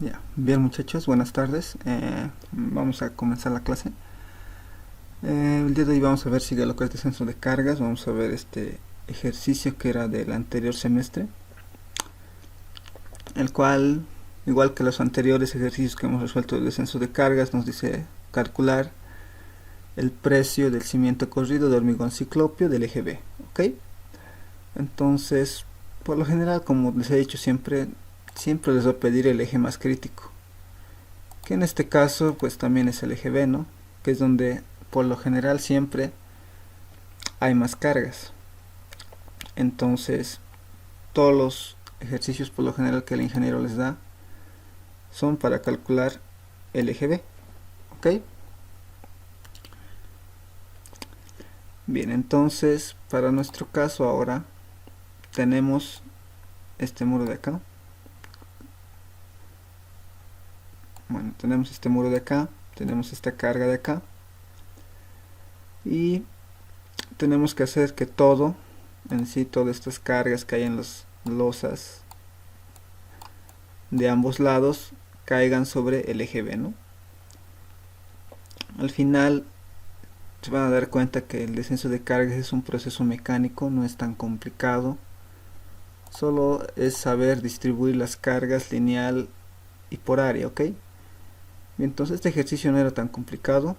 Ya, bien muchachos, buenas tardes. Vamos a comenzar la clase. El día de hoy vamos a ver sigue lo que es descenso de cargas. Vamos a ver este ejercicio que era del anterior semestre, el cual, igual que los anteriores ejercicios que hemos resuelto del descenso de cargas, nos dice calcular el precio del cimiento corrido de hormigón ciclopio del eje B. ¿Ok? Entonces, por lo general, como les he dicho siempre les voy a pedir el eje más crítico, que en este caso pues también es el eje B, ¿no? Que es donde por lo general siempre hay más cargas. Entonces todos los ejercicios por lo general que el ingeniero les da son para calcular el eje B. ¿Ok? Bien, entonces para nuestro caso ahora tenemos este muro de acá. Bueno, tenemos este muro de acá, tenemos esta carga de acá y tenemos que hacer que todo en sí, todas estas cargas que hay en las losas de ambos lados caigan sobre el eje B, ¿no? Al final se van a dar cuenta que el descenso de cargas es un proceso mecánico, no es tan complicado, solo es saber distribuir las cargas lineal y por área, ¿ok? Entonces este ejercicio no era tan complicado,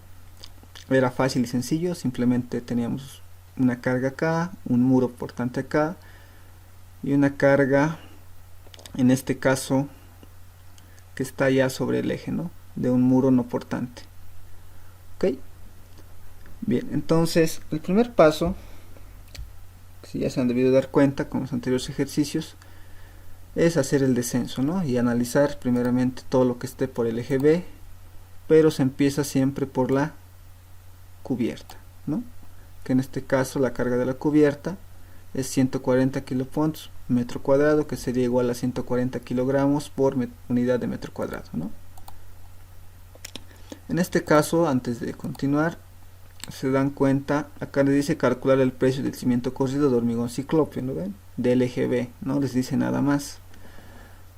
era fácil y sencillo, simplemente teníamos una carga acá, un muro portante acá y una carga, en este caso, que está ya sobre el eje, ¿no? De un muro no portante. ¿Ok? Bien, entonces el primer paso, si ya se han debido dar cuenta con los anteriores ejercicios, es hacer el descenso, ¿no? Y analizar primeramente todo lo que esté por el eje B, pero se empieza siempre por la cubierta, ¿no? Que en este caso la carga de la cubierta es 140 kilopontos metro cuadrado, que sería igual a 140 kilogramos por unidad de metro cuadrado, ¿no? En este caso, antes de continuar, se dan cuenta, acá les dice calcular el precio del cimiento corrido de hormigón ciclopio, ¿no ven? Del eje B, no les dice nada más.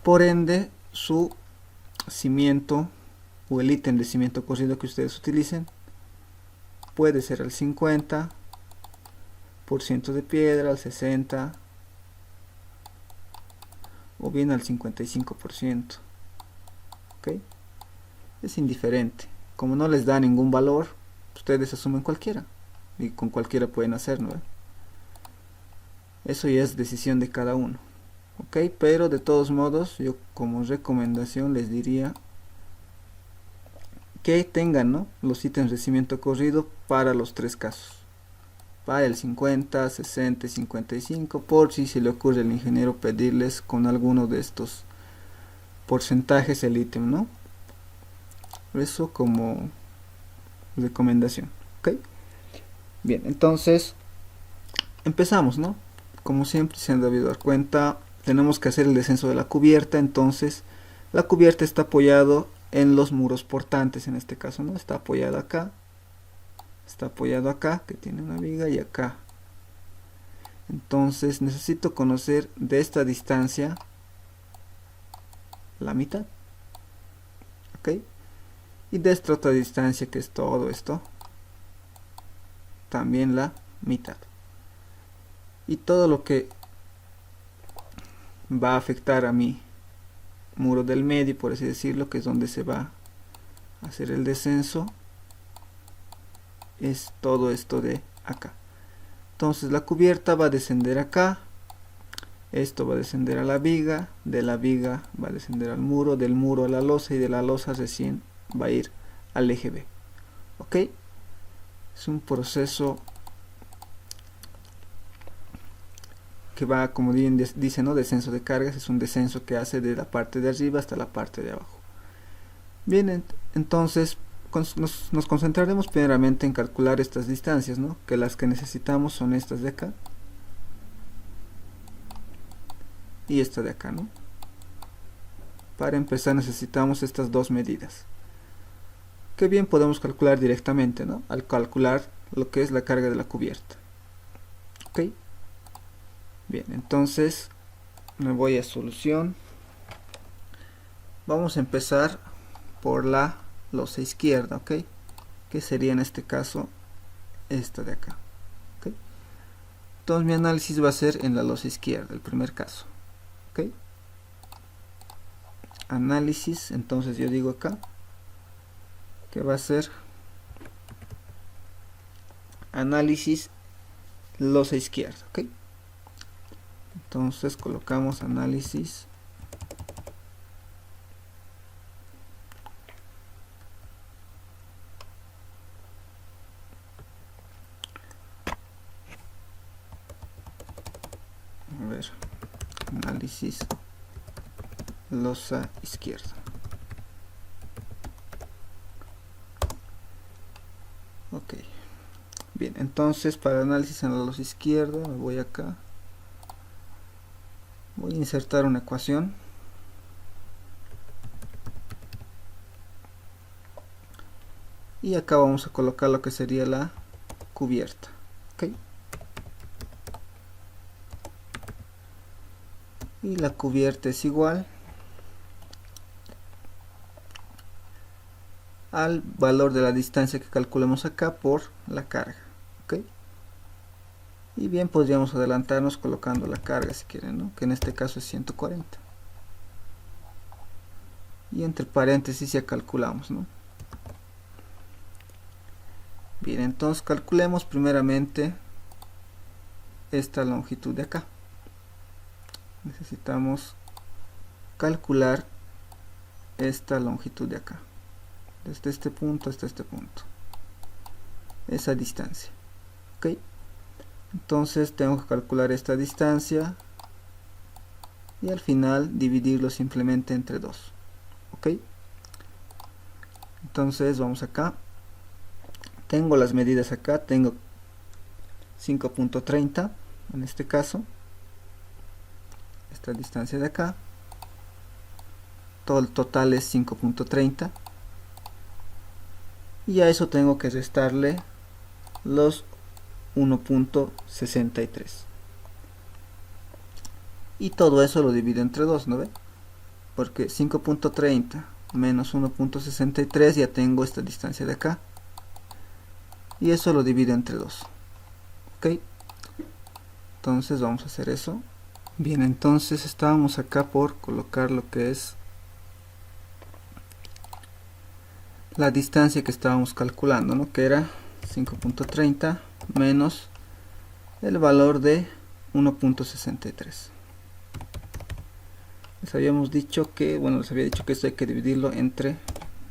Por ende, su cimiento o el ítem de cimiento corrido que ustedes utilicen puede ser al 50% de piedra, al 60% o bien al 55%. ¿Ok? Es indiferente. Como no les da ningún valor, ustedes asumen cualquiera y con cualquiera pueden hacer, ¿no? Eso ya es decisión de cada uno. ¿Ok? Pero de todos modos, yo como recomendación les diría que tengan, ¿no?, los ítems de cimiento corrido para los tres casos, para el 50, 60 y 55, por si se le ocurre al ingeniero pedirles con alguno de estos porcentajes el ítem, ¿no? Eso como recomendación. ¿Ok? Bien, entonces empezamos, ¿no? Como siempre se han debido dar cuenta, tenemos que hacer el descenso de la cubierta. Entonces la cubierta está apoyado en los muros portantes, en este caso, ¿no? Está apoyado acá, que tiene una viga, y acá. Entonces necesito conocer de esta distancia la mitad, ¿ok? Y de esta otra distancia, que es todo esto, también la mitad. Y todo lo que va a afectar a mi muro del medio, por así decirlo, que es donde se va a hacer el descenso, es todo esto de acá. Entonces la cubierta va a descender acá, esto va a descender a la viga, de la viga va a descender al muro, del muro a la losa, y de la losa recién va a ir al eje B. ¿Ok? Es un proceso que va, como bien dice, ¿no?, descenso de cargas. Es un descenso que hace de la parte de arriba hasta la parte de abajo. Bien, entonces nos concentraremos primeramente en calcular estas distancias, ¿no? Que las que necesitamos son estas de acá y esta de acá, ¿no? Para empezar necesitamos estas dos medidas, que bien podemos calcular directamente, ¿no?, al calcular lo que es la carga de la cubierta. ¿Ok? Bien, entonces me voy a solución Vamos a empezar por la losa izquierda, ¿ok? Que sería en este caso esta de acá, ¿ok? Entonces mi análisis va a ser en la losa izquierda, el primer caso, ¿ok? Análisis, entonces yo digo acá que va a ser análisis losa izquierda, ¿ok? Entonces colocamos análisis análisis losa izquierda. Ok, bien, entonces para análisis en la losa izquierda me voy acá, voy a insertar una ecuación y acá vamos a colocar lo que sería la cubierta, ok, y la cubierta es igual al valor de la distancia que calculemos acá por la carga, ok. Y bien, podríamos adelantarnos colocando la carga si quieren, ¿no? Que en este caso es 140, y entre paréntesis ya calculamos, ¿no? Bien, entonces calculemos primeramente esta longitud de acá. Necesitamos calcular esta longitud de acá, desde este punto hasta este punto, esa distancia, ok. Entonces tengo que calcular esta distancia y al final dividirlo simplemente entre 2, ok. Entonces vamos acá, tengo las medidas acá, tengo 5.30 en este caso, esta distancia de acá, todo el total es 5.30, y a eso tengo que restarle los 1.63, y todo eso lo divido entre 2, ¿no ve? Porque 5.30 menos 1.63 ya tengo esta distancia de acá, y eso lo divido entre 2, ok. Entonces vamos a hacer eso. Bien, entonces estábamos acá por colocar lo que es la distancia que estábamos calculando, ¿no? Que era 5.30 menos el valor de 1.63. Les habíamos dicho que, bueno, les había dicho que esto hay que dividirlo entre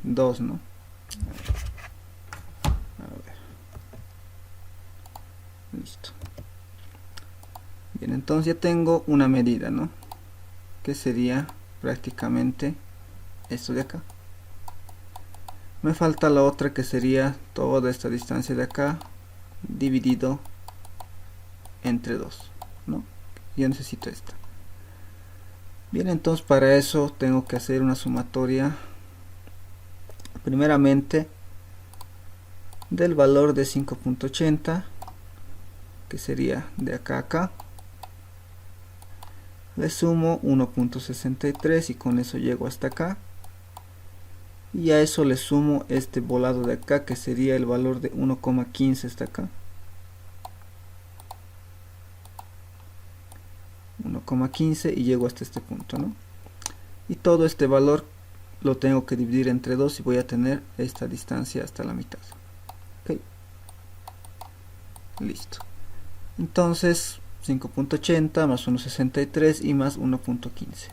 2, ¿no? A ver. Listo. Bien, entonces ya tengo una medida, ¿no? Que sería prácticamente esto de acá. Me falta la otra, que sería toda esta distancia de acá dividido entre 2, ¿no? Yo necesito esta. Bien, entonces para eso tengo que hacer una sumatoria primeramente del valor de 5.80, que sería de acá a acá, le sumo 1.63 y con eso llego hasta acá, y a eso le sumo este volado de acá, que sería el valor de 1,15 hasta acá, 1,15, y llego hasta este punto, ¿no? Y todo este valor lo tengo que dividir entre 2 y voy a tener esta distancia hasta la mitad, ok. Listo. Entonces 5.80 más 1.63 y más 1.15,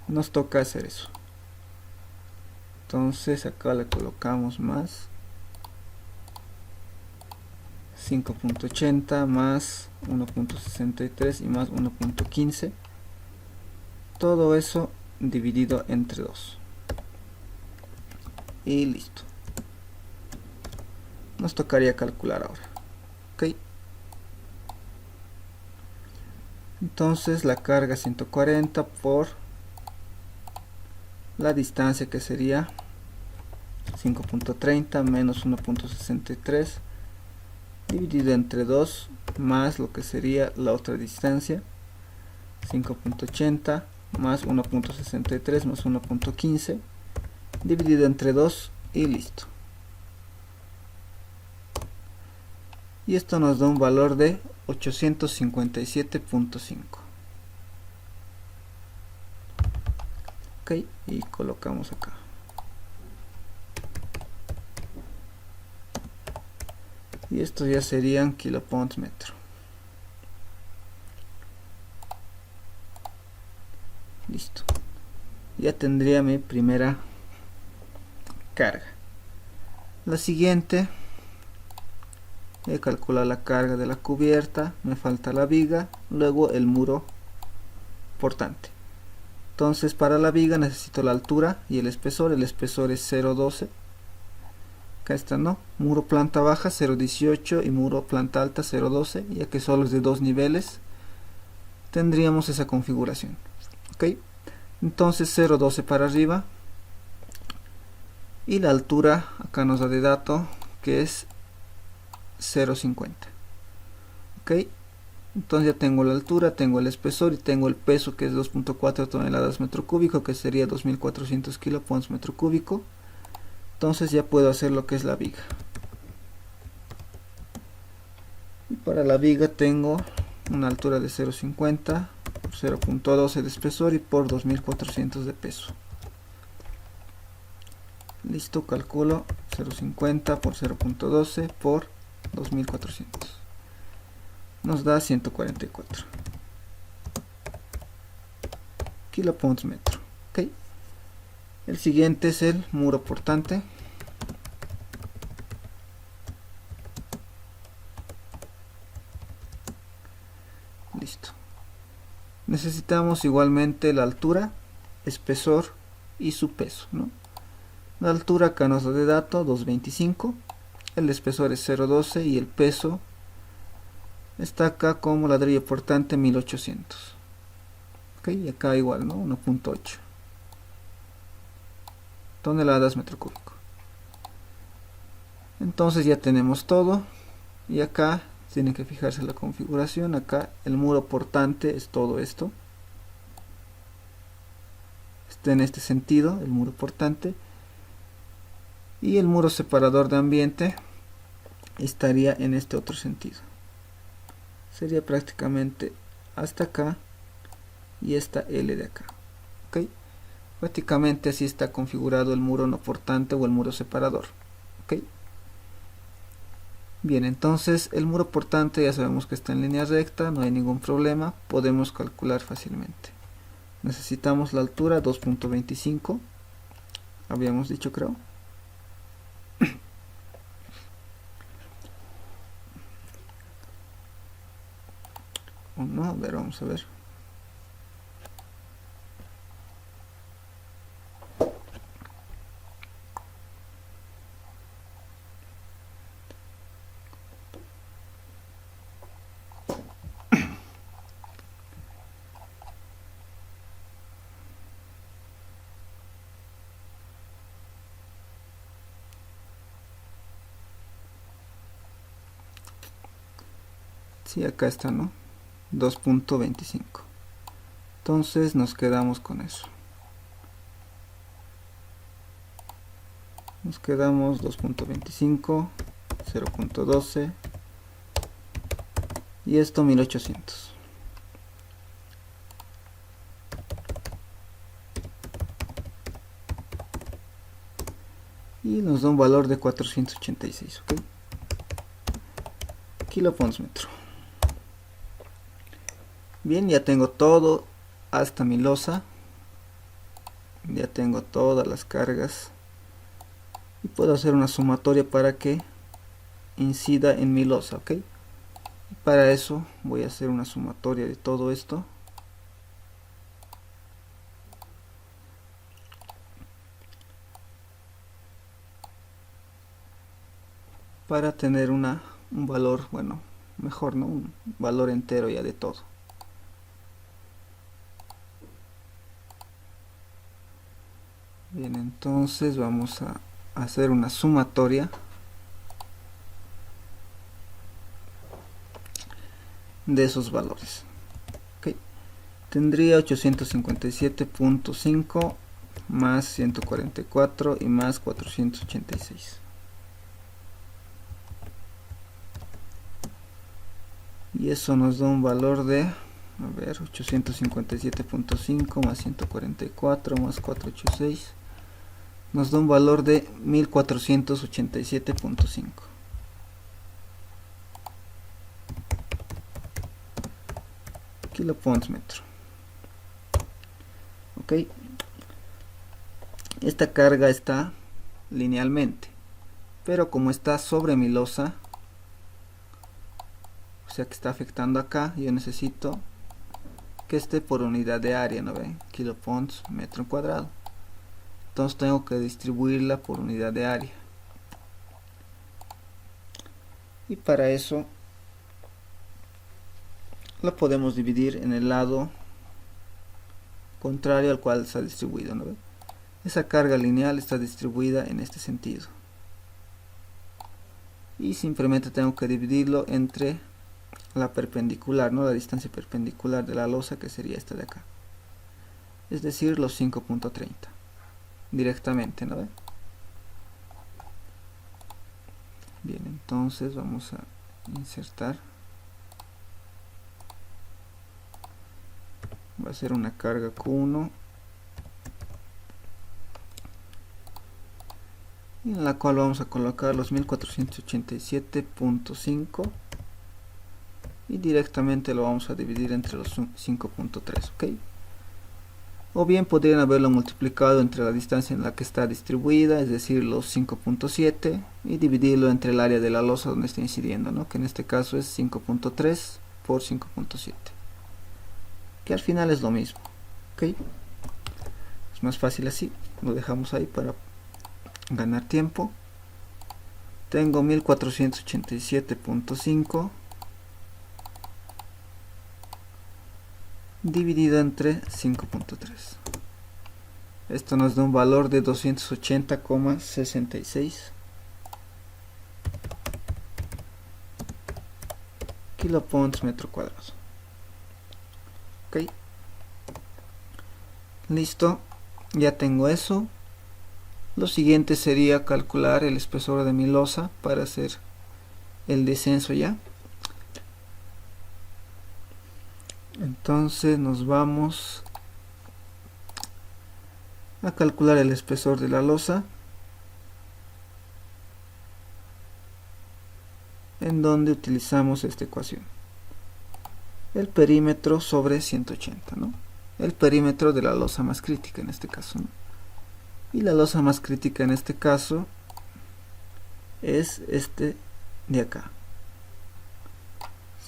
nos toca hacer eso. Entonces acá le colocamos más 5.80 más 1.63 y más 1.15, todo eso dividido entre 2, y listo. Nos tocaría calcular ahora, ok. Entonces la carga 140 por la distancia, que sería 5.30 menos 1.63 dividido entre 2 más lo que sería la otra distancia, 5.80 más 1.63 más 1.15 dividido entre 2 y listo. Y esto nos da un valor de 857.5. Ok, y colocamos acá. Y estos ya serían kilopounds metro. Listo. Ya tendría mi primera carga. La siguiente, he calculado la carga de la cubierta, me falta la viga, luego el muro portante. Entonces para la viga necesito la altura y el espesor es 0.12. Acá está, ¿no? Muro planta baja 0.18 y muro planta alta 0.12, ya que solo es de dos niveles, tendríamos esa configuración. Ok, entonces 0.12 para arriba y la altura acá nos da de dato que es 0.50. ok, entonces ya tengo la altura, tengo el espesor y tengo el peso, que es 2.4 toneladas metro cúbico, que sería 2400 kilopounds metro cúbico. Entonces ya puedo hacer lo que es la viga. Y para la viga tengo una altura de 0.50 por 0.12 de espesor y por 2400 de peso. Listo, calculo 0.50 por 0.12 por 2400. Nos da 144 kilopounds metro. Ok, el siguiente es el muro portante. Listo. Necesitamos igualmente la altura, espesor y su peso, ¿no? La altura acá nos da de dato 2.25, el espesor es 0.12 y el peso está acá como ladrillo portante 1800. Ok, y acá igual, ¿no? 1.8 toneladas metro cúbico. Entonces ya tenemos todo, y acá tienen que fijarse la configuración. Acá el muro portante es todo esto, está en este sentido el muro portante, y el muro separador de ambiente estaría en este otro sentido, sería prácticamente hasta acá y esta L de acá. Ok, prácticamente así está configurado el muro no portante o el muro separador. Ok, bien, entonces el muro portante ya sabemos que está en línea recta, no hay ningún problema, podemos calcular fácilmente. Necesitamos la altura 2.25, habíamos dicho, creo. O no, a ver, vamos a ver. Sí, acá está, ¿no? 2.25. Entonces nos quedamos con eso. Nos quedamos 2.25, 0.12 y esto 1800. Y nos da un valor de 486, ¿ok? Kilopounds metro. Bien, ya tengo todo hasta mi losa. Ya tengo todas las cargas. Y puedo hacer una sumatoria para que incida en mi losa, ¿ok? Y para eso voy a hacer una sumatoria de todo esto. Para tener un valor, bueno, mejor, ¿no? Un valor entero ya de todo. Bien, entonces vamos a hacer una sumatoria de esos valores. ¿Okay? tendría 857.5 más 144 y más 486. Y eso nos da un valor de, a ver, 857.5 más 144 más 486, nos da un valor de 1487.5 kilopons metro. Ok, esta carga está linealmente, pero como está sobre mi losa, o sea que está afectando acá, yo necesito que esté por unidad de área, ¿no ven? Kilopons metro cuadrado. Entonces tengo que distribuirla por unidad de área. Y para eso lo podemos dividir en el lado contrario al cual está distribuido, ¿no ven? Esa carga lineal está distribuida en este sentido. Y simplemente tengo que dividirlo entre la perpendicular, ¿no? La distancia perpendicular de la losa, que sería esta de acá. Es decir, los 5.30. Directamente, ¿no? Bien, entonces vamos a insertar. Va a ser una carga Q1. En la cual vamos a colocar los 1487.5 y directamente lo vamos a dividir entre los 5.3, ¿ok? O bien podrían haberlo multiplicado entre la distancia en la que está distribuida, es decir, los 5.7, y dividirlo entre el área de la losa donde está incidiendo, ¿no? Que en este caso es 5.3 por 5.7, que al final es lo mismo, ¿ok? Es más fácil así, lo dejamos ahí para ganar tiempo. Tengo 1487.5 dividido entre 5.3. Esto nos da un valor de 280,66 kilopons metro cuadrado. Ok, listo, ya tengo eso. Lo siguiente sería calcular el espesor de mi losa para hacer el descenso ya. Entonces nos vamos a calcular el espesor de la losa, en donde utilizamos esta ecuación: el perímetro sobre 180, ¿no? El perímetro de la losa más crítica en este caso, ¿no? Y la losa más crítica en este caso es este de acá,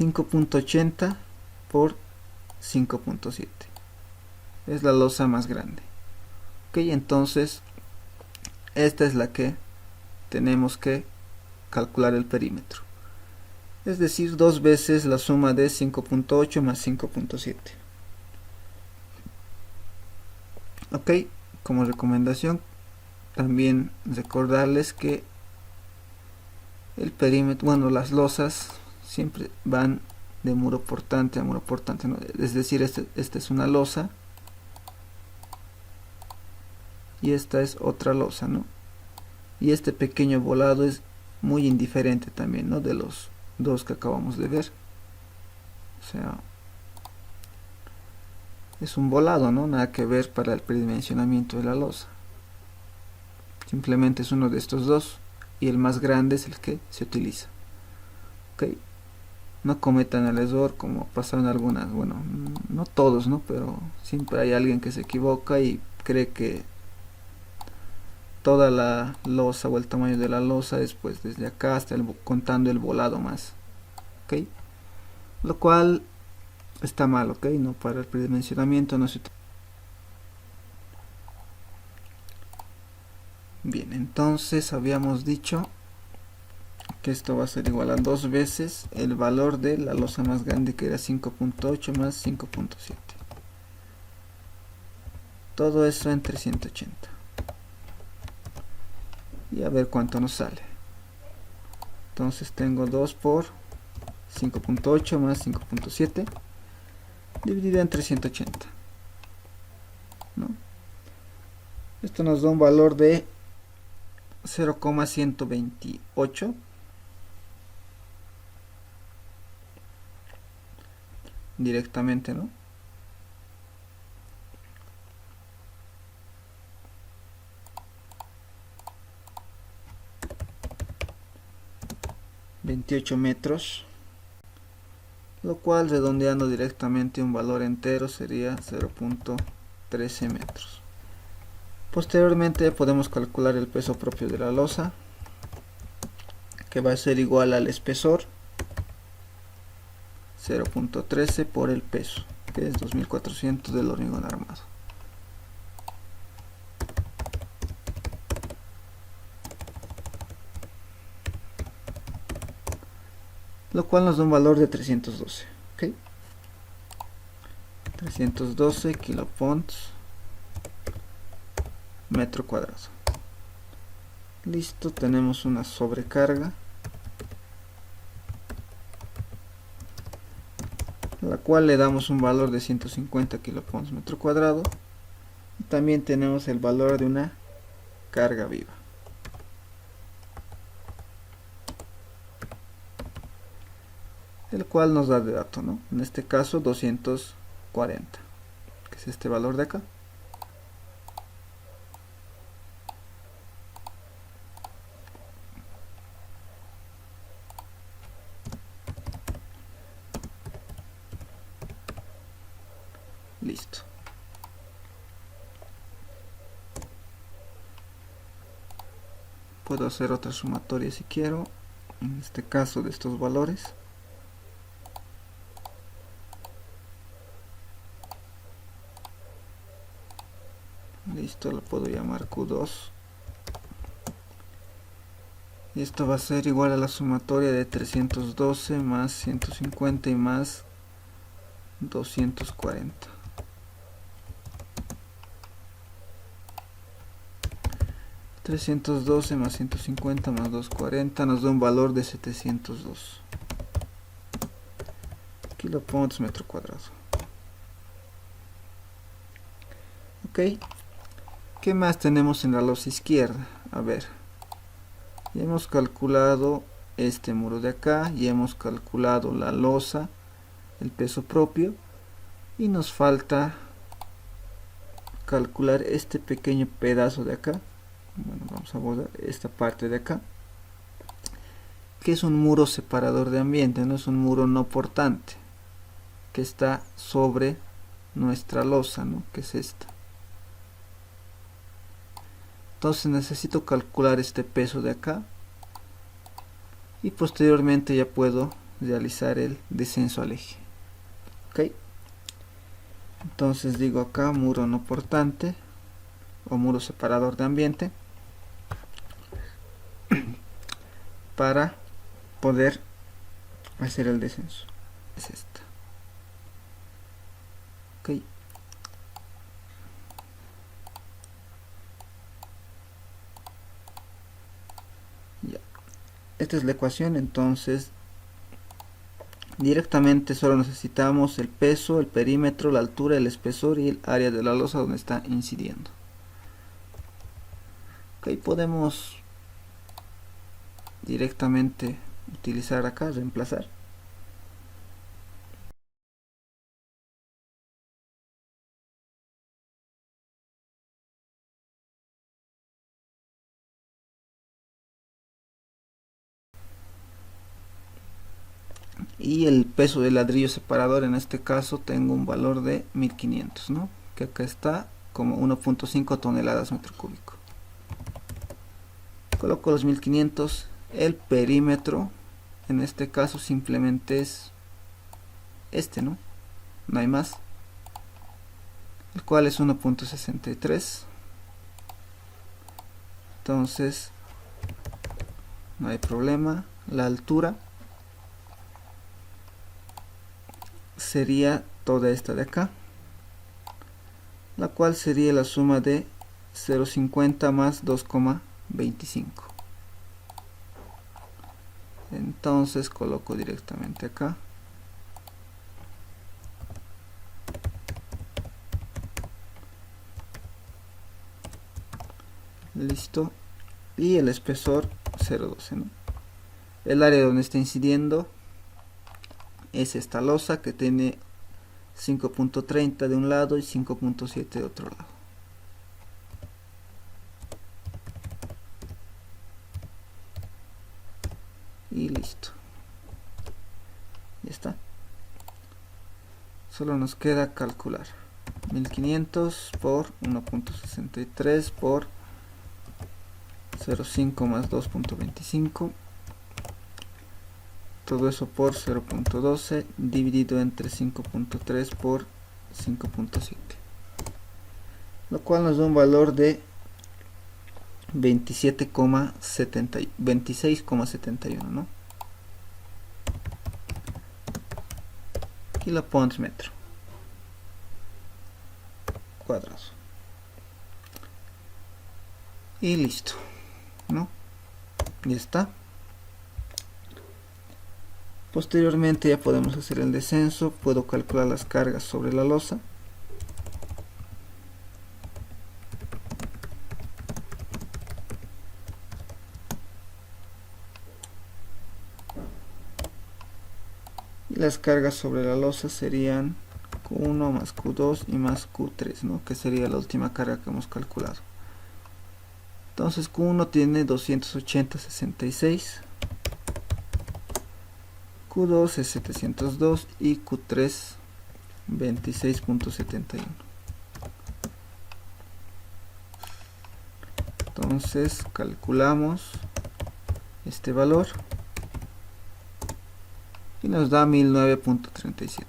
5.80 por 5.7. es la losa más grande. Ok, entonces esta es la que tenemos que calcular el perímetro, es decir, 2 veces la suma de 5.8 más 5.7. ok, como recomendación también recordarles que el perímetro, bueno, las losas siempre van de muro portante a muro portante, ¿no? Es decir, esta es una losa y esta es otra losa, ¿no? Y este pequeño volado es muy indiferente también, ¿no? De los dos que acabamos de ver. O sea, es un volado, ¿no? Nada que ver para el predimensionamiento de la losa. Simplemente es uno de estos dos y el más grande es el que se utiliza. Ok, no cometan el error como pasó en algunas, bueno, no todos, ¿no? Pero siempre hay alguien que se equivoca y cree que toda la losa o el tamaño de la losa es pues desde acá hasta contando el volado más. Ok, lo cual está mal, ok, no, para el predimensionamiento no se utiliza. Bien, entonces habíamos dicho que esto va a ser igual a 2 veces el valor de la losa más grande, que era 5.8 más 5.7. todo eso entre 180. Y a ver cuánto nos sale. Entonces tengo 2 por 5.8 más 5.7. dividido entre 180, ¿no? Esto nos da un valor de 0,128 directamente, ¿no? $28 metros, lo cual redondeando directamente un valor entero sería 0,13 metros. Posteriormente podemos calcular el peso propio de la losa, que va a ser igual al espesor 0,13 por el peso, que es 2400 del hormigón armado. Lo cual nos da un valor de 312, ¿ok? 312 kiloponts metro cuadrado. Listo, tenemos una sobrecarga, a la cual le damos un valor de 150 kiloponts metro cuadrado. Y también tenemos el valor de una carga viva. El cual nos da de dato, ¿no? En este caso 240, que es este valor de acá. Listo. Puedo hacer otra sumatoria si quiero, en este caso de estos valores. Listo, lo puedo llamar Q2. Y esto va a ser igual a la sumatoria de 312 más 150 y más 240. $312 más 150 más 240 nos da un valor de 702 kiloponts metro cuadrado. Ok, ¿qué más tenemos en la losa izquierda? A ver, ya hemos calculado este muro de acá, ya hemos calculado la losa, el peso propio, y nos falta calcular este pequeño pedazo de acá. Bueno, vamos a borrar esta parte de acá, que es un muro separador de ambiente, no es un muro no portante, que está sobre nuestra losa, ¿no? Que es esta. Entonces necesito calcular este peso de acá y posteriormente ya puedo realizar el descenso al eje. Ok, entonces digo acá muro no portante o muro separador de ambiente para poder hacer el descenso. Es esta. Ok, ya. Esta es la ecuación. Entonces directamente solo necesitamos el peso, el perímetro, la altura, el espesor y el área de la losa donde está incidiendo. Ok, podemos directamente utilizar acá, reemplazar. Y el peso del ladrillo separador, en este caso tengo un valor de 1500, ¿no? Que acá está como 1.5 toneladas metro cúbico. Coloco los 1500. El perímetro en este caso simplemente es este, ¿no? No hay más, el cual es 1.63. entonces no hay problema. La altura sería toda esta de acá, la cual sería la suma de 0,50 más 2,25. entonces coloco directamente acá listo, y el espesor 0,12, ¿no? El área donde está incidiendo es esta losa que tiene 5.30 de un lado y 5.7 de otro lado. Y listo, ya está. Solo nos queda calcular 1500 por 1.63 por 0,5 más 2.25, todo eso por 0.12 dividido entre 5.3 por 5.7, lo cual nos da un valor de 26,71, ¿no? Kilopons metro cuadrado. Y listo, ¿no? Ya está. Posteriormente ya podemos hacer el descenso. Puedo calcular las cargas sobre la losa. Y las cargas sobre la losa serían Q1 más Q2 y más Q3, ¿no? Que sería la última carga que hemos calculado. Entonces Q1 tiene 280,66, Q2 es 702 y Q3 26.71. Entonces calculamos este valor y nos da 1009.37.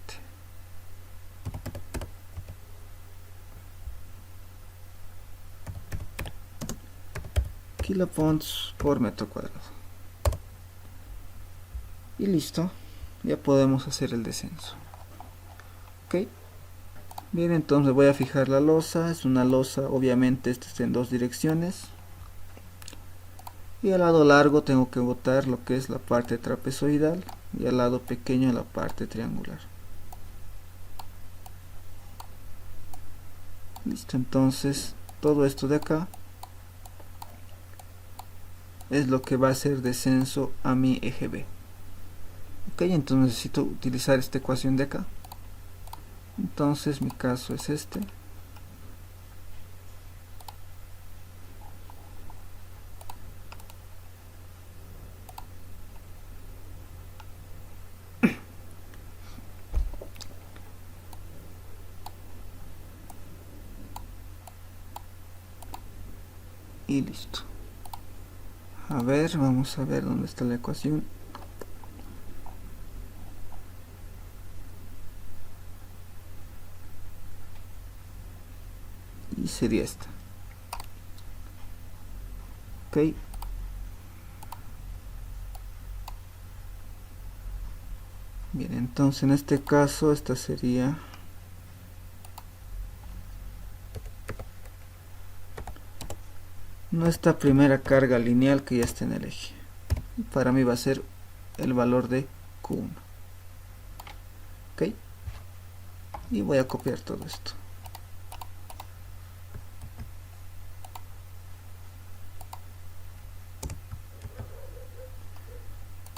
kilopons por metro cuadrado. Y listo, ya podemos hacer el descenso. Ok, bien, entonces voy a fijar la losa. Es una losa, obviamente esta está en dos direcciones, y al lado largo tengo que botar lo que es la parte trapezoidal y al lado pequeño la parte triangular. Listo, entonces todo esto de acá es lo que va a hacer descenso a mi eje B. Ok, entonces necesito utilizar esta ecuación de acá. Entonces mi caso es este. Y listo. A ver, vamos a ver dónde está la ecuación. Y sería esta. Ok. Bien, entonces en este caso esta sería nuestra primera carga lineal que ya está en el eje. Para mí va a ser el valor de Q1. Ok. Y voy a copiar todo esto.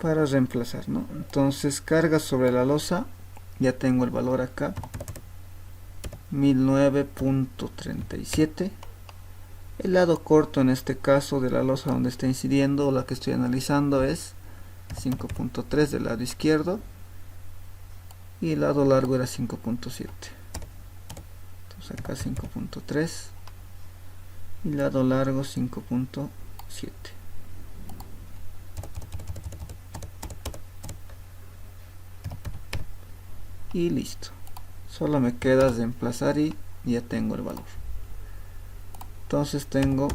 Para reemplazar, ¿no? Entonces carga sobre la losa, ya tengo el valor acá, 1009.37. El lado corto en este caso de la losa donde está incidiendo, o la que estoy analizando, es 5.3 del lado izquierdo, y el lado largo era 5.7. Entonces acá 5.3 y lado largo 5.7. Y listo, solo me queda reemplazar y ya tengo el valor. Entonces tengo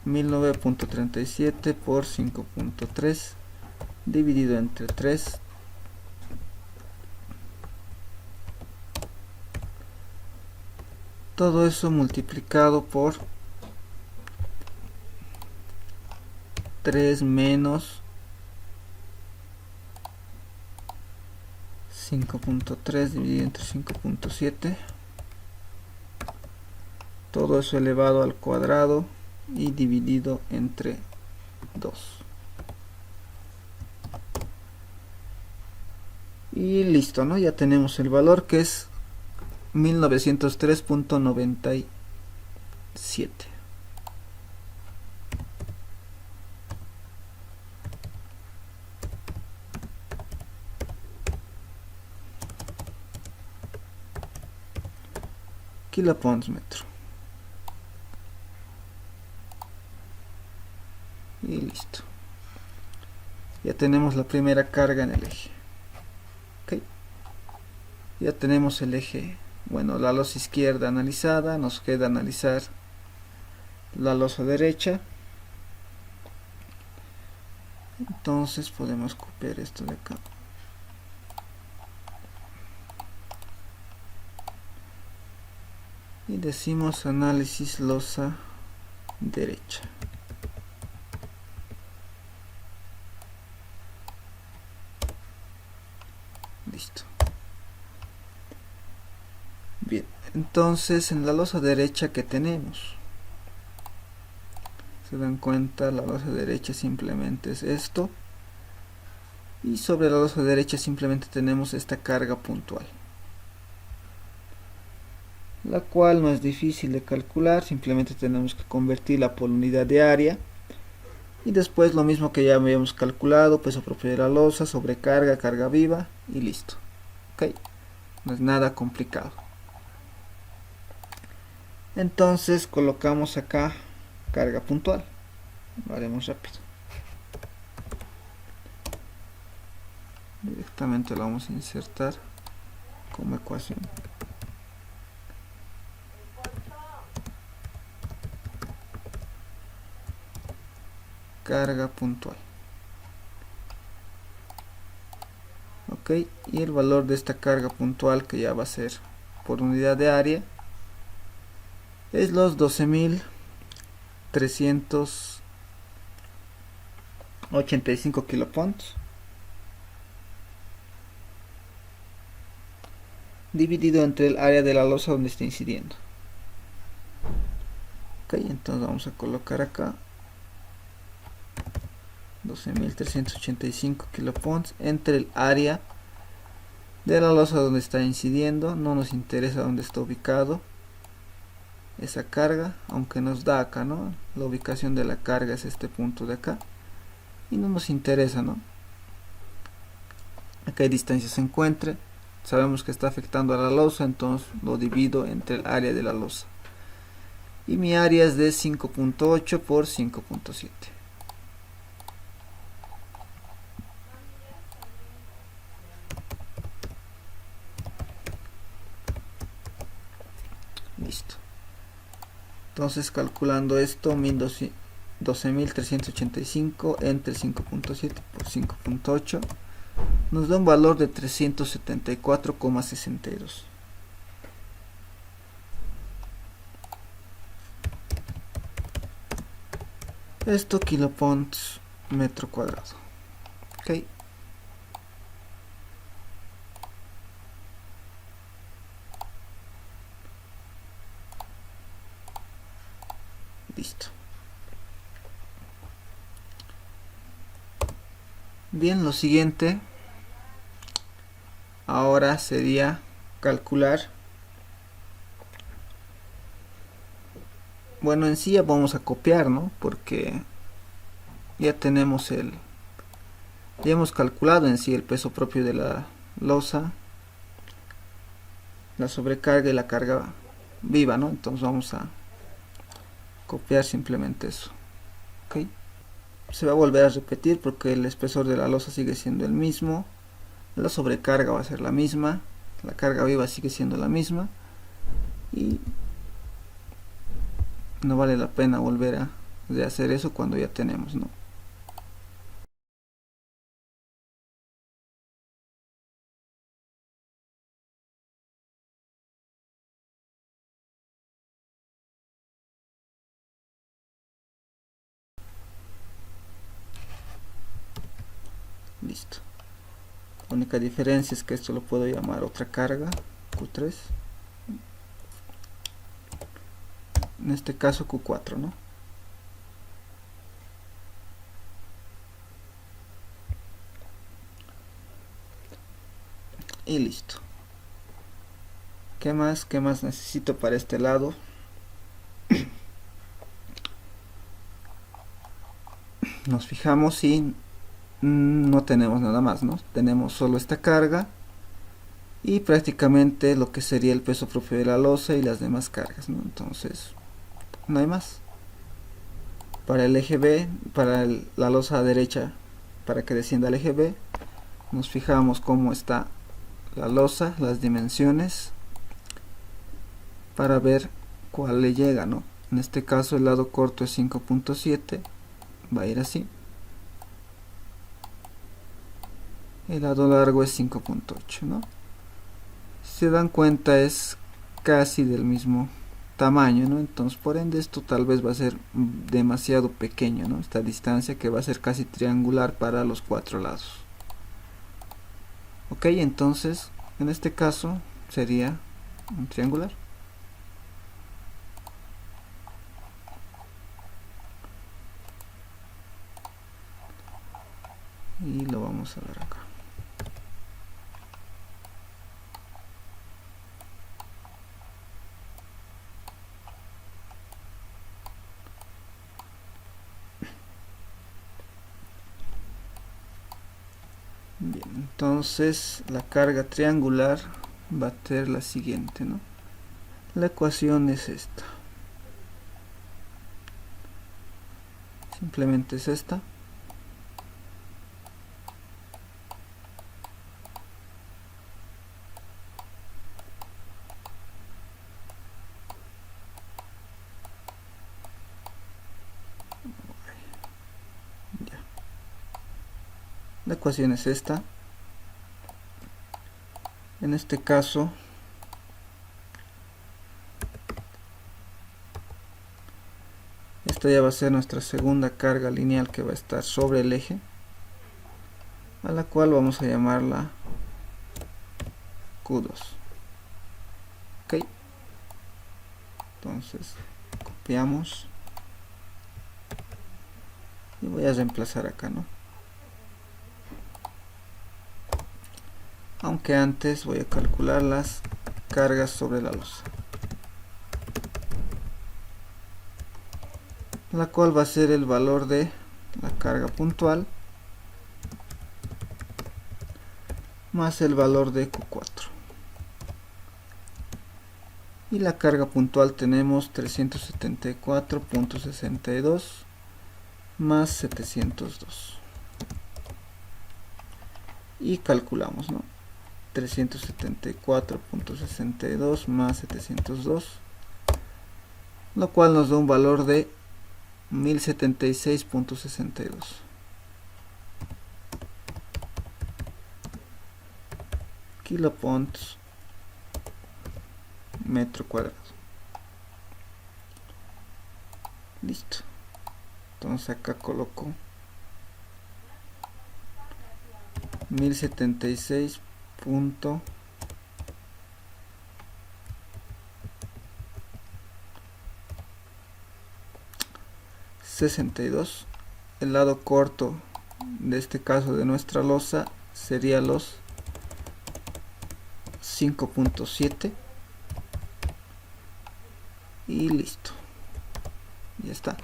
1009.37 por 5.3 dividido entre 3, todo eso multiplicado por 3 menos 5.3 dividido entre 5.7, todo eso elevado al cuadrado y dividido entre 2. Y listo, ¿no? Ya tenemos el valor, que es 1903.97. Kilopons metro. Y listo. Ya tenemos la primera carga en el eje. Okay. Ya tenemos el eje, bueno, la losa izquierda analizada. Nos queda analizar la losa derecha. Entonces podemos copiar esto de acá. Y decimos análisis losa derecha. Listo. Bien, entonces en la losa derecha, que tenemos, se dan cuenta, la losa derecha simplemente es esto, y sobre la losa derecha simplemente tenemos esta carga puntual, la cual no es difícil de calcular. Simplemente tenemos que convertirla por unidad de área, y después lo mismo que ya habíamos calculado, peso propio de la losa, sobrecarga, carga viva, y listo. Ok, no es nada complicado. Entonces colocamos acá carga puntual. Lo haremos rápido. Directamente lo vamos a insertar como ecuación. Carga puntual. Ok, y el valor de esta carga puntual, que ya va a ser por unidad de área, es los 12.385 kilopons dividido entre el área de la losa donde está incidiendo. Ok, entonces vamos a colocar acá 12.385 kilopons entre el área de la losa donde está incidiendo. No nos interesa dónde está ubicado esa carga, aunque nos da acá, ¿no? La ubicación de la carga es este punto de acá, y no nos interesa, ¿no? A qué distancia se encuentre. Sabemos que está afectando a la losa, entonces lo divido entre el área de la losa, y mi área es de 5.8 por 5.7. Listo. Entonces, calculando esto, 12.385 entre 5.7 por 5.8 nos da un valor de 374,62. Esto kilopons metro cuadrado. Ok. Listo. Bien, lo siguiente ahora sería calcular, bueno, en sí ya vamos a copiar, ¿no? Porque ya tenemos ya hemos calculado en sí el peso propio de la losa, la sobrecarga y la carga viva, ¿no? Entonces vamos a copiar simplemente eso. Ok, se va a volver a repetir porque el espesor de la losa sigue siendo el mismo, la sobrecarga va a ser la misma, la carga viva sigue siendo la misma, y no vale la pena volver a hacer eso cuando ya tenemos, ¿no? Listo. La única diferencia es que esto lo puedo llamar otra carga, Q3, en este caso Q4, ¿no? y listo. ¿Qué más necesito para este lado? Nos fijamos y no tenemos nada más, ¿no? Tenemos solo esta carga y prácticamente lo que sería el peso propio de la losa y las demás cargas, ¿no? Entonces no hay más. Para el eje B, para la losa derecha, para que descienda al eje B, nos fijamos cómo está la losa, las dimensiones, para ver cuál le llega, ¿no? En este caso el lado corto es 5.7, va a ir así. El lado largo es 5.8, ¿no? Si se dan cuenta es casi del mismo tamaño, ¿no? Entonces por ende esto tal vez va a ser demasiado pequeño, ¿no? Esta distancia que va a ser casi triangular para los 4 lados. Ok, entonces en este caso sería un triangular. Y lo vamos a dar acá. Bien, entonces la carga triangular va a ser la siguiente, ¿no? La ecuación es esta. Simplemente es esta. Ya. La ecuación es esta. En este caso esta ya va a ser nuestra segunda carga lineal que va a estar sobre el eje, a la cual vamos a llamarla Q2. Ok, entonces copiamos y voy a reemplazar acá, ¿no? Aunque antes voy a calcular las cargas sobre la losa, la cual va a ser el valor de la carga puntual más el valor de Q4. Y la carga puntual tenemos 374.62 más 702. Y calculamos, ¿no? 374.62 más 702, lo cual nos da un valor de 1076.62 kilopons metro cuadrado. Listo. Entonces acá coloco 1076.62. El lado corto de este caso de nuestra losa sería los 5.7 y listo, ya está.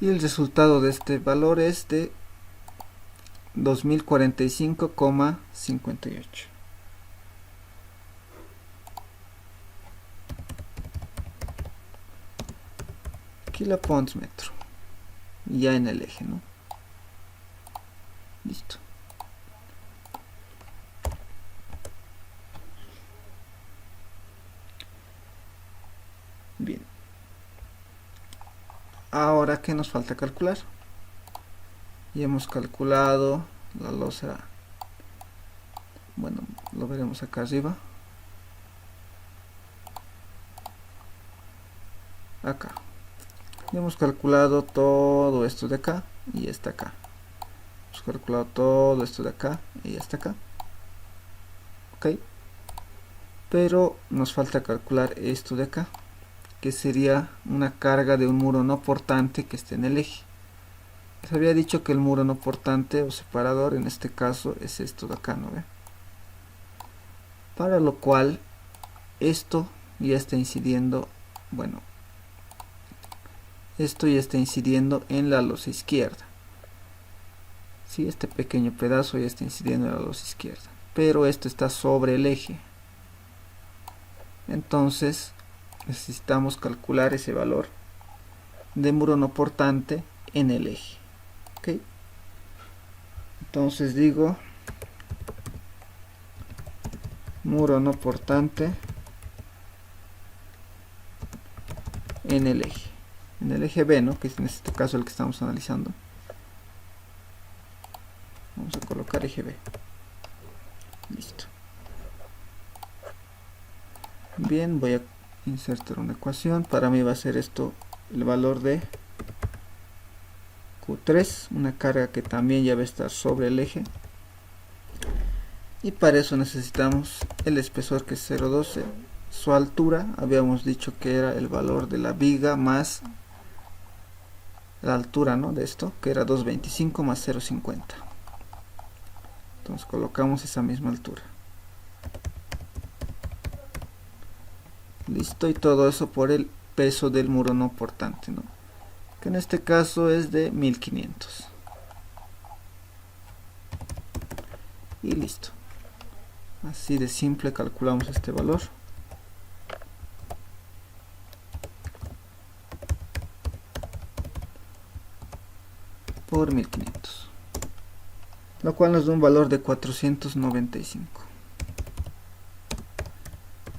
Y el resultado de este valor es de 2045,58 kilopons metro, ya en el eje, ¿no? Listo. Bien. Ahora, ¿qué nos falta calcular? Ya hemos calculado la losa. Bueno, lo veremos acá arriba. Acá. Ya hemos calculado todo esto de acá y está acá. Hemos calculado todo esto de acá y está acá. Ok. Pero nos falta calcular esto de acá, que sería una carga de un muro no portante que esté en el eje. Les había dicho que el muro no portante o separador en este caso es esto de acá, ¿no ve? Para lo cual esto ya está incidiendo, bueno, esto ya está incidiendo en la losa izquierda. Sí, este pequeño pedazo ya está incidiendo en la losa izquierda, pero esto está sobre el eje. Entonces necesitamos calcular ese valor de muro no portante en el eje. ¿Okay? Entonces digo muro no portante en el eje B, ¿no? Que es en este caso el que estamos analizando. Vamos a colocar eje B. Listo. Bien, voy a insertar una ecuación. Para mí va a ser esto el valor de Q3, una carga que también ya va a estar sobre el eje. Y para eso necesitamos el espesor, que es 0,12. Su altura, habíamos dicho que era el valor de la viga más la altura, ¿no?, de esto, que era 225 más 0,50. Entonces colocamos esa misma altura. Listo, y todo eso por el peso del muro no portante, ¿no?, que en este caso es de 1500. Y listo. Así de simple calculamos este valor. Por 1500. Lo cual nos da un valor de 495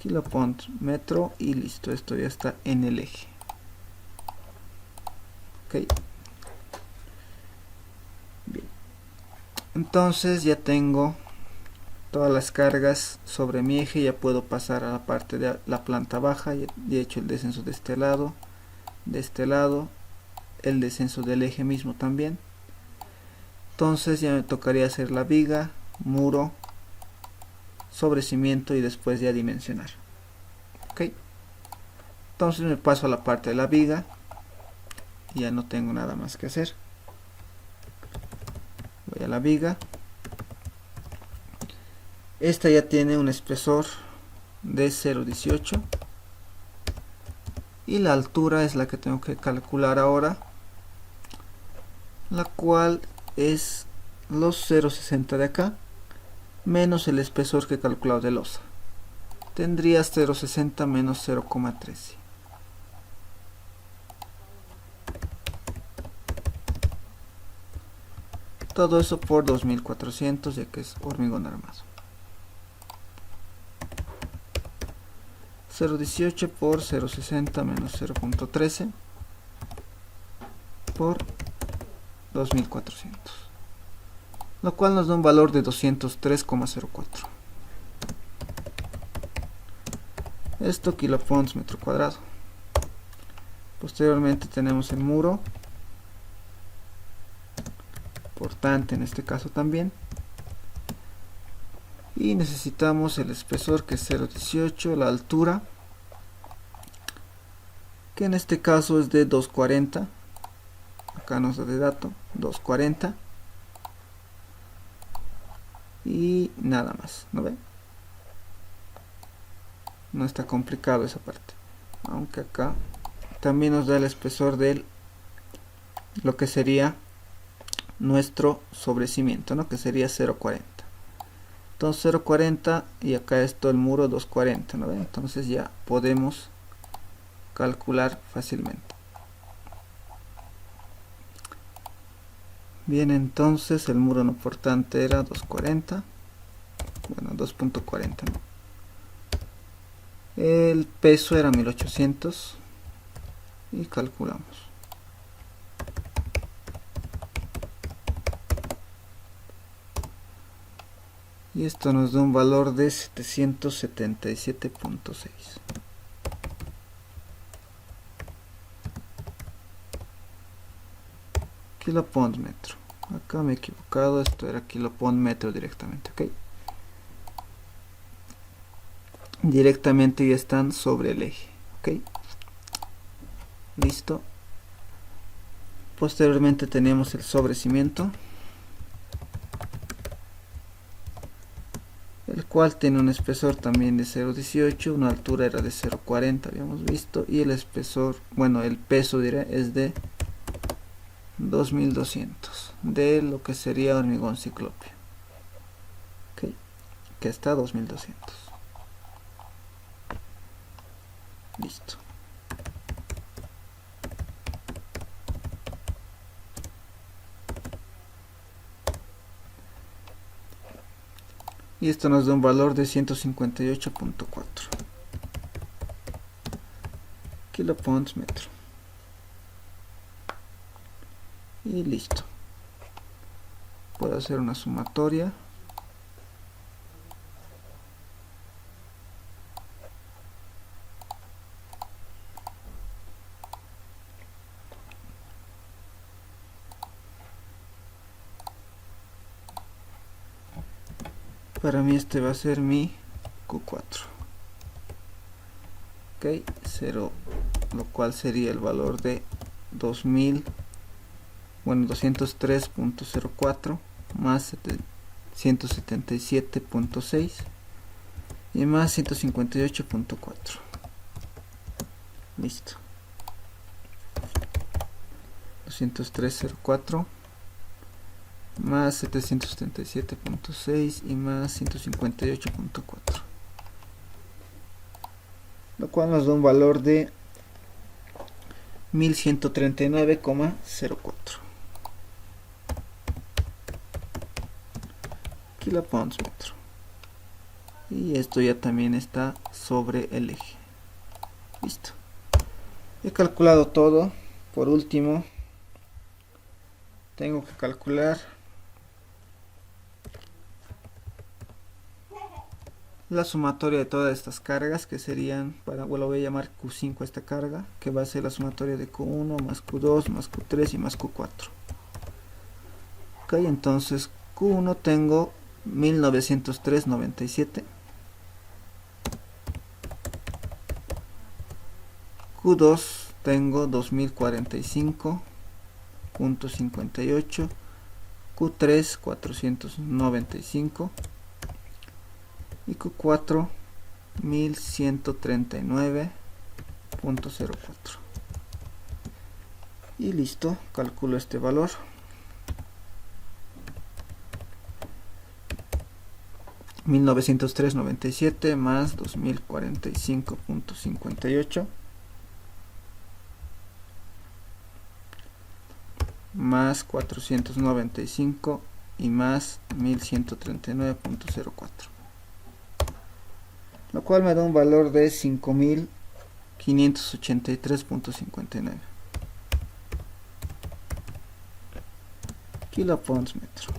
kilopont metro. Y listo, esto ya está en el eje. Ok. Bien. Entonces ya tengo todas las cargas sobre mi eje. Ya puedo pasar a la parte de la planta baja. Ya he hecho el descenso de este lado, el descenso del eje mismo también. Entonces ya me tocaría hacer la viga, muro, sobre cimiento y después ya dimensionar. Ok. Entonces me paso a la parte de la viga. Y ya no tengo nada más que hacer. Voy a la viga. Esta ya tiene un espesor de 0,18. Y la altura es la que tengo que calcular ahora, la cual es los 0,60 de acá menos el espesor que he calculado de losa. Tendría 0,60 menos 0,13. Todo eso por 2400, ya que es hormigón armado. 0,18 por 0,60 menos 0,13 por 2400, lo cual nos da un valor de 203,04. Esto kiloponts metro cuadrado. Posteriormente tenemos el muro portante, en este caso también, y necesitamos el espesor, que es 0,18, la altura, que en este caso es de 240. Acá nos da de dato 240 y nada más, ¿no ve? No está complicado esa parte, aunque acá también nos da el espesor de lo que sería nuestro sobrecimiento, ¿no?, que sería 0,40. Entonces 0,40 y acá está el muro 240, ¿no ve? Entonces ya podemos calcular fácilmente. Bien, entonces el muro no portante era 240, bueno, 2.40, ¿no? El peso era 1800 y calculamos. Y esto nos da un valor de 777.6. Kilopont metro. Acá me he equivocado, esto era kilopont metro directamente, ok. Directamente ya están sobre el eje, ok. Listo. Posteriormente tenemos el sobrecimiento, el cual tiene un espesor también de 0,18, una altura era de 0,40 habíamos visto, y el espesor, bueno, el peso diré, es de 2200 de lo que sería hormigón ciclopio, okay, que está a 2200. Listo. Y esto nos da un valor de 158.4 kiloponts metro. Y listo. Puedo hacer una sumatoria. Para mí este va a ser mi Q4. Ok, 0, lo cual sería el valor de 203.04 más 177.6 y más 158.4. Listo. 203.04 más 777.6 y más 158.4, lo cual nos da un valor de 1139,04 kiloponts metro. Y esto ya también está sobre el eje. Listo. He calculado todo. Por último, tengo que calcular la sumatoria de todas estas cargas, que serían, bueno, lo voy a llamar Q5 esta carga, que va a ser la sumatoria de Q1 más Q2 más Q3 y más Q4. Ok, entonces Q1 tengo 1903.97, Q2 tengo 2045.58, Q3 495 y Q4 1139.04. y listo, calculo este valor. $1903.97 más 2045.58 más 495 y más 1139.04, lo cual me da un valor de 5583.59 kiloponts metro.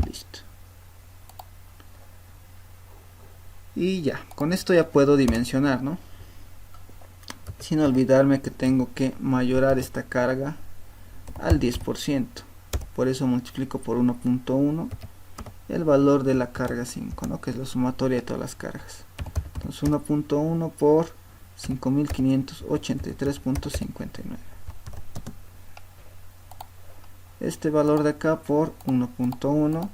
Listo. Y ya, con esto ya puedo dimensionar, ¿no? Sin olvidarme que tengo que mayorar esta carga al 10%. Por eso multiplico por 1.1 el valor de la carga 5, ¿no? Que es la sumatoria de todas las cargas. Entonces 1.1 por 5583.59. Este valor de acá por 1.1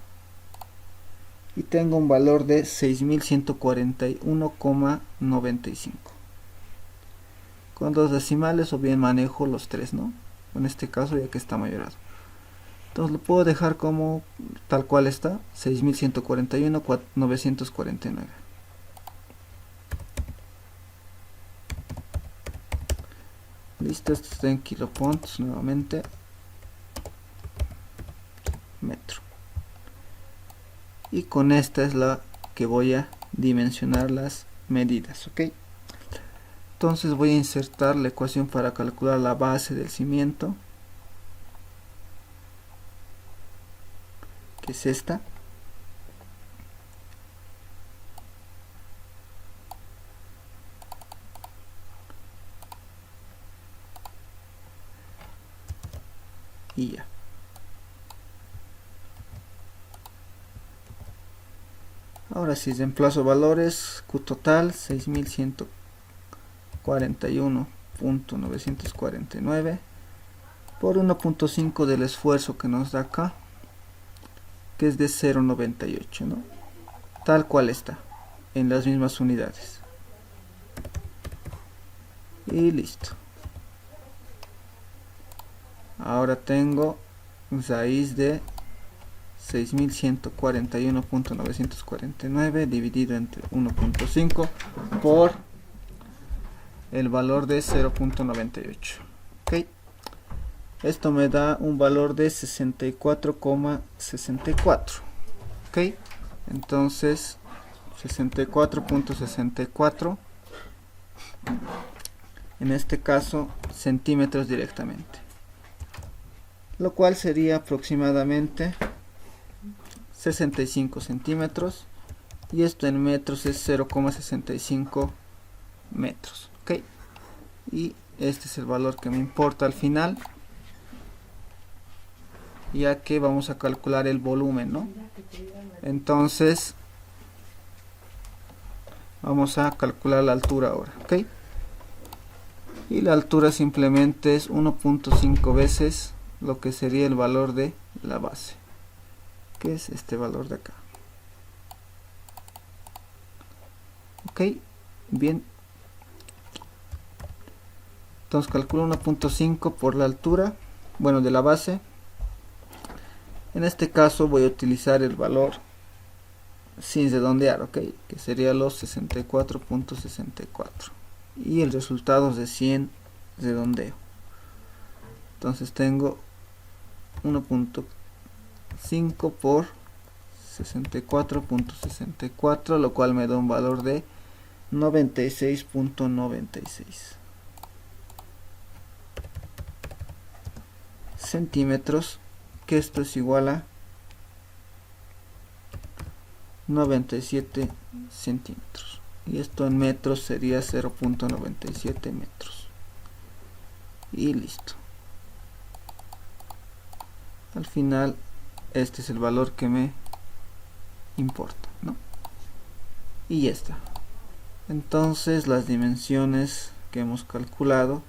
y tengo un valor de 6141,95. Con dos decimales o bien manejo los tres, ¿no? En este caso ya que está mayorado. Entonces lo puedo dejar como tal cual está, 6141,949. Listo, esto está en kiloponts nuevamente, metro. Y con esta es la que voy a dimensionar las medidas, ¿ok? Entonces voy a insertar la ecuación para calcular la base del cimiento, que es esta. Y ya. Ahora sí, reemplazo valores. Q total 6141.949 por 1.5 del esfuerzo que nos da acá, que es de 0.98, ¿no? Tal cual está, en las mismas unidades. Y listo. Ahora tengo raíz de 6141.949 dividido entre 1.5 por el valor de 0.98. ¿Ok? Esto me da un valor de 64,64. ¿Ok? Entonces 64.64, en este caso centímetros directamente, lo cual sería aproximadamente 65 centímetros, y esto en metros es 0,65 metros. ¿Ok? Y este es el valor que me importa al final, ya que vamos a calcular el volumen, ¿no? Entonces vamos a calcular la altura ahora, ¿ok? Y la altura simplemente es 1.5 veces lo que sería el valor de la base, que es este valor de acá. Ok, bien. Entonces calculo 1.5 por la altura, bueno, de la base. En este caso voy a utilizar el valor sin redondear, ok, que sería los 64.64, y el resultado es de 100 redondeo. Entonces tengo 1.5 por 64.64, lo cual me da un valor de 96.96 centímetros, que esto es igual a 97 centímetros, y esto en metros sería 0.97 metros. Y listo. Al final este es el valor que me importa, ¿no? Y ya está. Entonces las dimensiones que hemos calculado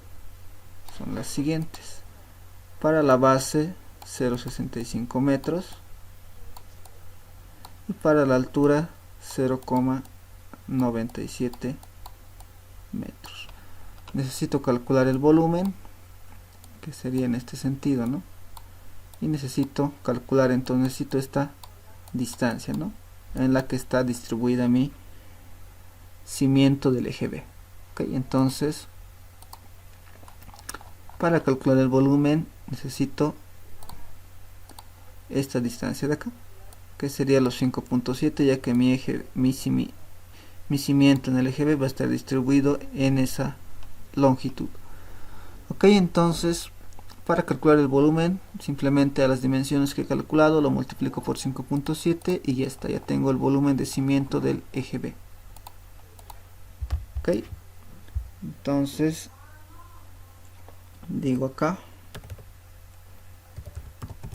son las siguientes. Para la base 0.65 metros, y para la altura 0,97 metros. Necesito calcular el volumen, que sería en este sentido, ¿no? Y necesito calcular, entonces necesito esta distancia, ¿no?, en la que está distribuida mi cimiento del eje B. ¿Ok? Entonces, para calcular el volumen necesito esta distancia de acá, que sería los 5.7, ya que mi cimiento en el eje B va a estar distribuido en esa longitud. Ok, entonces para calcular el volumen, simplemente a las dimensiones que he calculado lo multiplico por 5.7 y ya está, ya tengo el volumen de cimiento del eje B. Ok, entonces digo acá,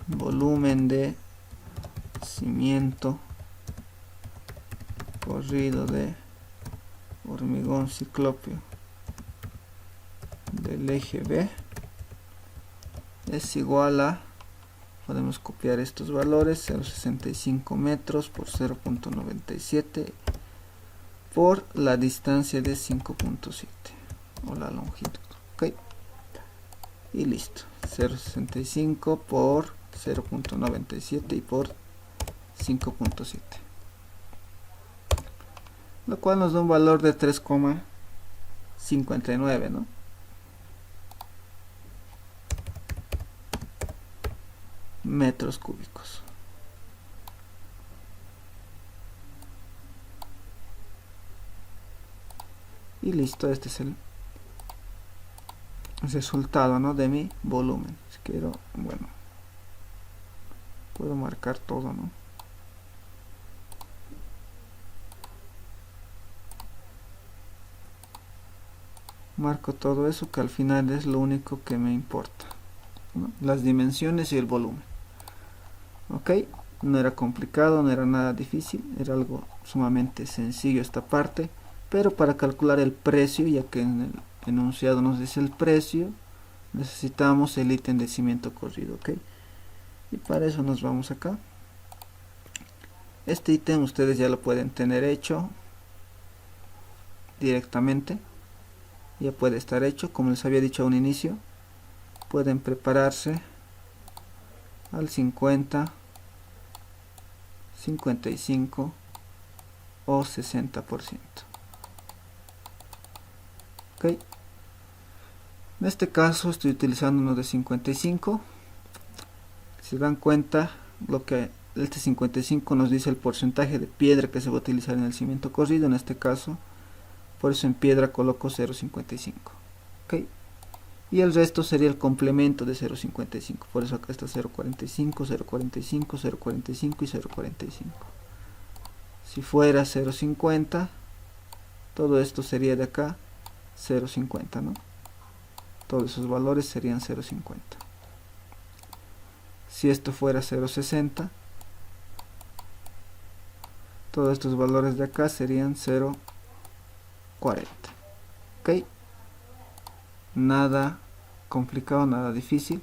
volumen de cimiento corrido de hormigón ciclópeo del eje B es igual a, podemos copiar estos valores, 0.65 metros por 0.97 por la distancia de 5.7 o la longitud. Ok, y listo, 0.65 por 0.97 y por 5.7, lo cual nos da un valor de 3,59, ¿no? Metros cúbicos. Y listo, este es el resultado, ¿no?, de mi volumen. Si quiero, bueno, puedo marcar todo, ¿no? Marco todo eso, que al final es lo único que me importa, ¿no?, las dimensiones y el volumen. Ok, No era complicado, no era nada difícil, era algo sumamente sencillo esta parte. Pero para calcular el precio, ya que en el enunciado nos dice el precio, necesitamos el ítem de cimiento corrido, ¿ok? Y para eso nos vamos acá. Este ítem ustedes ya lo pueden tener hecho directamente, ya puede estar hecho, como les había dicho a un inicio. Pueden prepararse al 50, 55 o 60%. Ok, en este caso estoy utilizando uno de 55. Si se dan cuenta, lo que este 55 nos dice el porcentaje de piedra que se va a utilizar en el cimiento corrido, en este caso. Por eso en piedra coloco 0.55. Ok, y el resto sería el complemento de 0.55. Por eso acá está 0.45, 0.45, 0.45 y 0.45. Si fuera 0.50, todo esto sería de acá 0.50, ¿no? Todos esos valores serían 0.50. Si esto fuera 0.60, todos estos valores de acá serían 0.40. Ok, nada complicado, nada difícil.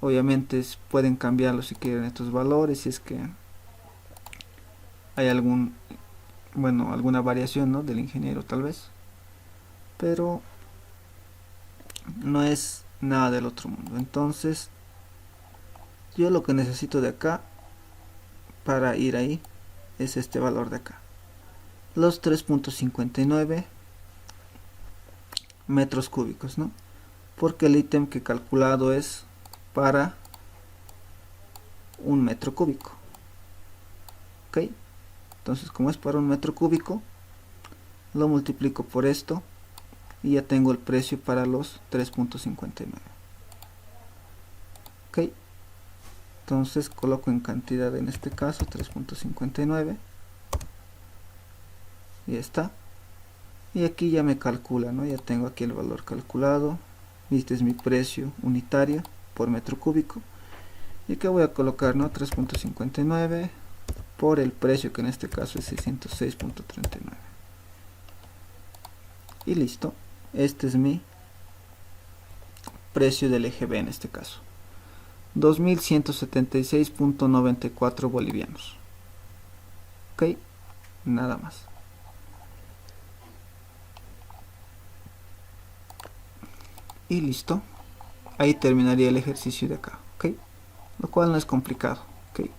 Obviamente pueden cambiarlo si quieren estos valores, si es que hay alguna variación, ¿no?, del ingeniero tal vez, pero no es nada del otro mundo. Entonces yo lo que necesito de acá para ir ahí es este valor de acá, los 3.59 metros cúbicos, ¿no? Porque el ítem que he calculado es para 1 metro cúbico. Ok, entonces como es para 1 metro cúbico, lo multiplico por esto y ya tengo el precio para los 3.59. ok, entonces coloco en cantidad, en este caso 3.59, y ya está. Y aquí ya me calcula, ¿no? Ya tengo aquí el valor calculado. Este es mi precio unitario por metro cúbico. Y que voy a colocar, ¿no?, 3.59 por el precio, que en este caso es 606.39. Y listo. Este es mi precio del eje B en este caso. 2176.94 bolivianos. Ok, nada más. Y listo. Ahí terminaría el ejercicio de acá. Ok, lo cual no es complicado. Ok.